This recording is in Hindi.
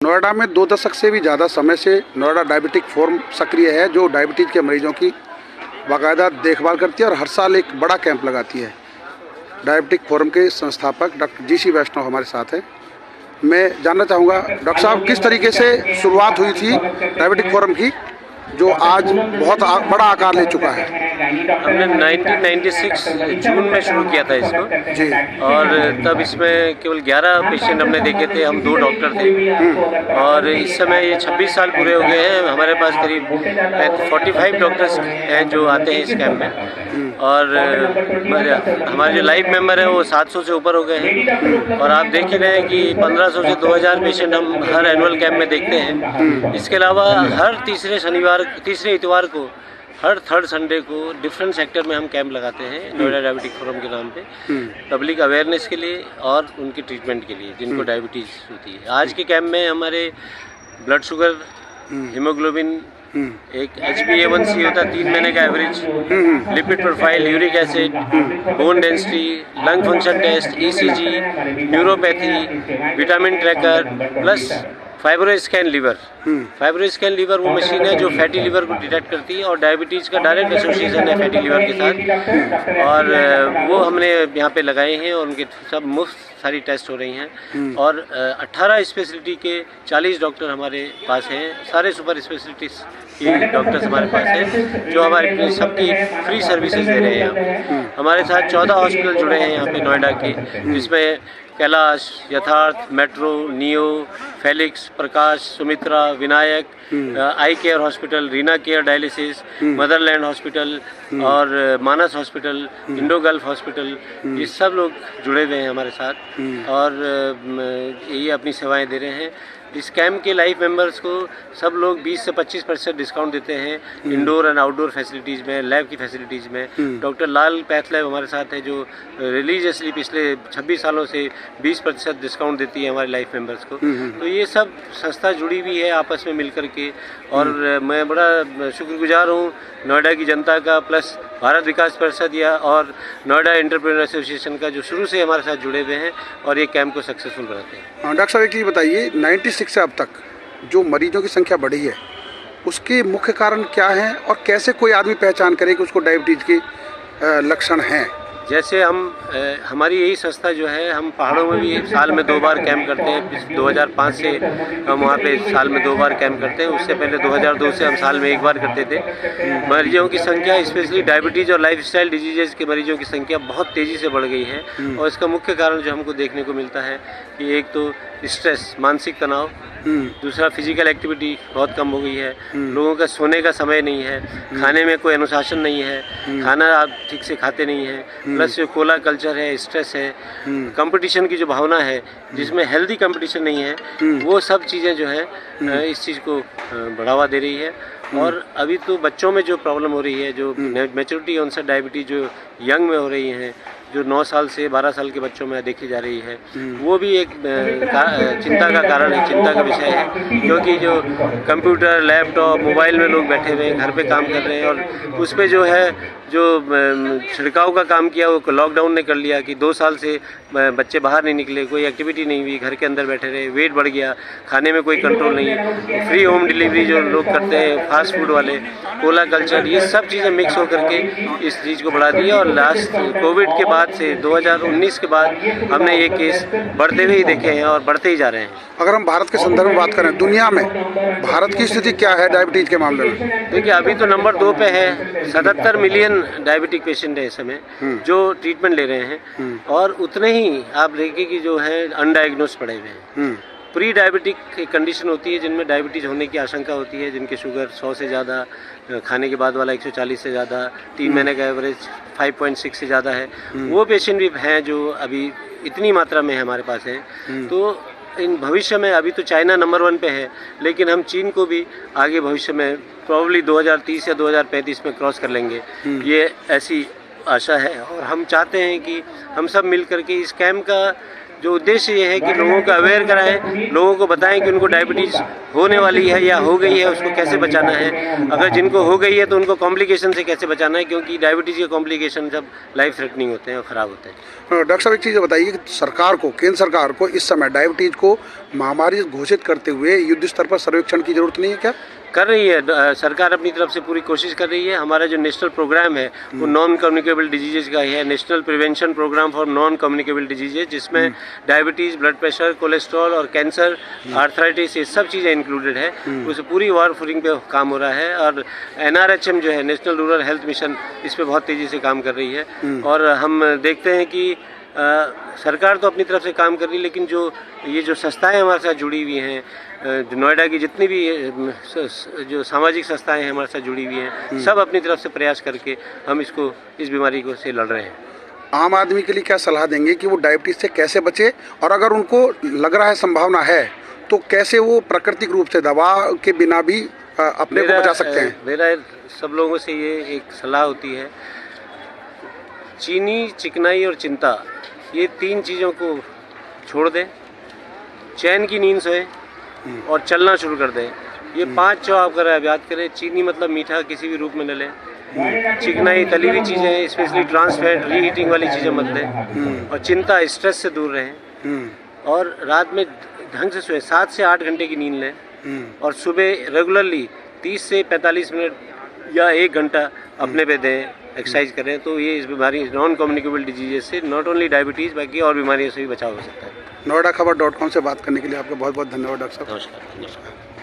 नोएडा में 2 दशक से भी ज़्यादा समय से नोएडा डायबिटिक फोरम सक्रिय है, जो डायबिटीज़ के मरीजों की बाकायदा देखभाल करती है और हर साल एक बड़ा कैंप लगाती है। डायबिटिक फोरम के संस्थापक डॉक्टर जी.सी. वैष्णव हमारे साथ हैं। मैं जानना चाहूँगा डॉक्टर साहब, किस तरीके से शुरुआत हुई थी डायबिटिक फोरम की, जो आज बहुत बड़ा आकार ले चुका है? हमने 1996 जून में शुरू किया था इसको जी। और तब इसमें केवल 11 पेशेंट हमने देखे थे। हम 2 डॉक्टर थे और इस समय ये 26 साल पूरे हो गए हैं। हमारे पास करीब 45 डॉक्टर्स हैं जो आते हैं इस कैंप में और हमारे जो लाइव मेंबर हैं वो 700 से ऊपर हो गए हैं और आप देख ही रहे हैं कि 1500 से 2000 पेशेंट हम हर एनुअल कैंप में देखते हैं। इसके अलावा हर तीसरे इतवार को, हर थर्ड संडे को डिफरेंट सेक्टर में हम कैंप लगाते हैं नोएडा डायबिटिक फोरम के नाम पे, पब्लिक अवेयरनेस के लिए और उनकी ट्रीटमेंट के लिए जिनको डायबिटीज़ होती है। आज के कैंप में हमारे ब्लड शुगर, हीमोग्लोबिन, एक HbA1c होता है 3 महीने का average, lipid profile, uric acid, bone density, lung function test, ECG, neuropathy, vitamin tracker plus fibroscan liver. Fibroscan liver वो मशीन है जो फैटी लीवर को डिटेक्ट करती है और डायबिटीज़ का डायरेक्ट एसोसिएशन है फैटी लीवर के साथ, और वो हमने यहाँ पे लगाए हैं और उनके सब मुफ्त सारी टेस्ट हो रही हैं और 18 स्पेशलिटी के 40 डॉक्टर हमारे पास हैं। सारे सुपर स्पेशलिटीज़ के डॉक्टर्स हमारे पास हैं जो हमारे सबकी फ्री सर्विसेज दे रहे हैं। हमारे साथ 14 हॉस्पिटल जुड़े हैं यहाँ पे नोएडा के, जिसमें Kailash, Yatharth, Metro, Neo, Felix, Prakash, Sumitra, Vinayak, Eye Care Hospital, Reena Care Dialysis, Motherland Hospital और Manas Hospital, Indo Gulf Hospital, ये सब लोग जुड़े हुए हैं हमारे साथ और ये अपनी सेवाएं दे रहे हैं। इस कैंप के लाइफ मेंबर्स को सब लोग 20 से 25% डिस्काउंट देते हैं इंडोर एंड आउटडोर फैसिलिटीज़ में, लैब की फैसिलिटीज़ में। डॉक्टर लाल पैथ लैब हमारे साथ है जो रिलीजियसली पिछले 26 सालों से 20% डिस्काउंट देती है हमारे लाइफ मेंबर्स को। तो ये सब संस्था जुड़ी हुई है आपस में मिल कर के और मैं बड़ा शुक्रगुजार हूँ नोएडा की जनता का, प्लस भारत विकास परिषद या और नोएडा एंटरप्रेन्योर एसोसिएशन का, जो शुरू से हमारे साथ जुड़े हुए हैं और ये कैंप को सक्सेसफुल बनाते हैं। डॉक्टर साहब, एक चीज़ बताइए, 96 से अब तक जो मरीजों की संख्या बढ़ी है उसके मुख्य कारण क्या हैं और कैसे कोई आदमी पहचान करे कि उसको डायबिटीज़ के लक्षण हैं? जैसे हमारी यही संस्था जो है, हम पहाड़ों में भी साल में 2 बार कैंप करते हैं। 2005 से हम वहाँ पे साल में 2 बार कैंप करते हैं। उससे पहले 2002 से हम साल में 1 बार करते थे। मरीजों की संख्या, स्पेशली डायबिटीज़ और लाइफस्टाइल डिजीज़ के मरीजों की संख्या बहुत तेज़ी से बढ़ गई है और इसका मुख्य कारण जो हमको देखने को मिलता है कि एक तो स्ट्रेस, मानसिक तनाव, दूसरा फिजिकल एक्टिविटी बहुत कम हो गई है, लोगों का सोने का समय नहीं है, खाने में कोई अनुशासन नहीं है, खाना आप ठीक से खाते नहीं हैं, प्लस जो कोला कल्चर है, स्ट्रेस है, कंपटीशन की जो भावना है जिसमें हेल्दी कंपटीशन नहीं है, वो सब चीज़ें जो है इस चीज़ को बढ़ावा दे रही है। और अभी तो बच्चों में जो प्रॉब्लम हो रही है, जो मैच्योरिटी ऑनसेट डायबिटीज़ जो यंग में हो रही हैं, जो 9 साल से 12 साल के बच्चों में देखी जा रही है, वो भी एक चिंता का कारण है, चिंता का विषय है, क्योंकि जो कंप्यूटर, लैपटॉप, मोबाइल में लोग बैठे हुए हैं, घर पे काम कर रहे हैं और उस पर जो है जो छिड़काव का काम किया वो लॉकडाउन ने कर लिया कि 2 साल से बच्चे बाहर नहीं निकले, कोई एक्टिविटी नहीं हुई, घर के अंदर बैठे रहे, वेट बढ़ गया, खाने में कोई कंट्रोल नहीं, फ्री होम डिलीवरी जो लोग करते हैं, फास्ट फूड वाले, कोला कल्चर, ये सब चीज़ें मिक्स होकर के इस चीज़ को बढ़ा दी है। और लास्ट कोविड के बाद से 2019 के बाद हमने ये केस बढ़ते हुए ही देखे हैं और बढ़ते ही जा रहे हैं। अगर हम भारत के संदर्भ में बात करें, दुनिया में भारत की स्थिति क्या है डायबिटीज़ के मामले में? देखिए, अभी तो नंबर 2 पे है। 77 मिलियन डायबिटिक पेशेंट है इस समय जो ट्रीटमेंट ले रहे हैं और उतने ही आप देखिए कि जो है अनडायग्नोज पड़े हुए हैं। प्री डायबिटिक कंडीशन होती है जिनमें डायबिटीज़ होने की आशंका होती है, जिनके शुगर 100 से ज़्यादा, खाने के बाद वाला 140 से ज़्यादा, 3 महीने का एवरेज 5.6 से ज़्यादा है, वो पेशेंट भी हैं जो अभी इतनी मात्रा में हमारे पास हैं। तो इन भविष्य में, अभी तो चाइना नंबर 1 पे है, लेकिन हम चीन को भी आगे भविष्य में प्रॉब्ली 2030 या 2035 में क्रॉस कर लेंगे, ये ऐसी आशा है। और हम चाहते हैं कि हम सब मिल करके इस कैंप का जो उद्देश्य ये है कि लोगों को अवेयर कराएं, लोगों को बताएं कि उनको डायबिटीज़ होने वाली है या हो गई है, उसको कैसे बचाना है। अगर जिनको हो गई है तो उनको कॉम्प्लिकेशन से कैसे बचाना है, क्योंकि डायबिटीज़ के कॉम्प्लिकेशन सब लाइफ थ्रेटनिंग होते हैं और ख़राब होते हैं। डॉक्टर साहब, एक चीज़ बताइए कि सरकार को, केंद्र सरकार को इस समय डायबिटीज़ को महामारी घोषित करते हुए युद्ध स्तर पर सर्वेक्षण की जरूरत नहीं है क्या? कर रही है सरकार, अपनी तरफ से पूरी कोशिश कर रही है। हमारा जो नेशनल प्रोग्राम है वो नॉन कम्युनिकेबल डिजीजेज का है, national prevention program for non communicable diseases, जिसमें डायबिटीज़, ब्लड प्रेशर, कोलेस्ट्रॉल और कैंसर, आर्थराइटिस, ये सब चीज़ें इंक्लूडेड है। उस पूरी वारफेयरिंग पे काम हो रहा है और NRHM जो है, नेशनल रूरल हेल्थ मिशन, इस पर बहुत तेज़ी से काम कर रही है। और हम देखते हैं कि सरकार तो अपनी तरफ से काम कर रही है, लेकिन जो संस्थाएं हमारे साथ जुड़ी हुई हैं, नोएडा की जितनी भी जो सामाजिक संस्थाएं हैं हमारे साथ जुड़ी हुई हैं, सब अपनी तरफ से प्रयास करके हम इस बीमारी को से लड़ रहे हैं। आम आदमी के लिए क्या सलाह देंगे कि वो डायबिटीज़ से कैसे बचे, और अगर उनको लग रहा है संभावना है तो कैसे वो प्राकृतिक रूप से दवा के बिना भी अपने को बचा सकते हैं? मेरा सब लोगों से ये एक सलाह होती है, चीनी, चिकनाई और चिंता, ये 3 चीज़ों को छोड़ दें, चैन की नींद सोएं और चलना शुरू कर दें। ये 5 जो आप याद करें। चीनी मतलब मीठा किसी भी रूप में न लें, चिकनाई तली हुई चीज़ें, स्पेशली ट्रांस फैट, रीहीटिंग वाली चीज़ें मत लें, और चिंता, स्ट्रेस से दूर रहें, और रात में ढंग से सोएं, 7 से 8 घंटे की नींद लें, और सुबह रेगुलरली 30 से 45 मिनट या 1 घंटा अपने पे दें, एक्सरसाइज करें। तो ये इस बीमारी, नॉन कम्युनिकेबल डिजीजेज से, नॉट ओनली डायबिटीज़ बाकी और बीमारियों से भी बचाव हो सकता है। noedaKhabar.com से बात करने के लिए आपका बहुत बहुत धन्यवाद डॉक्टर साहब। नमस्कार।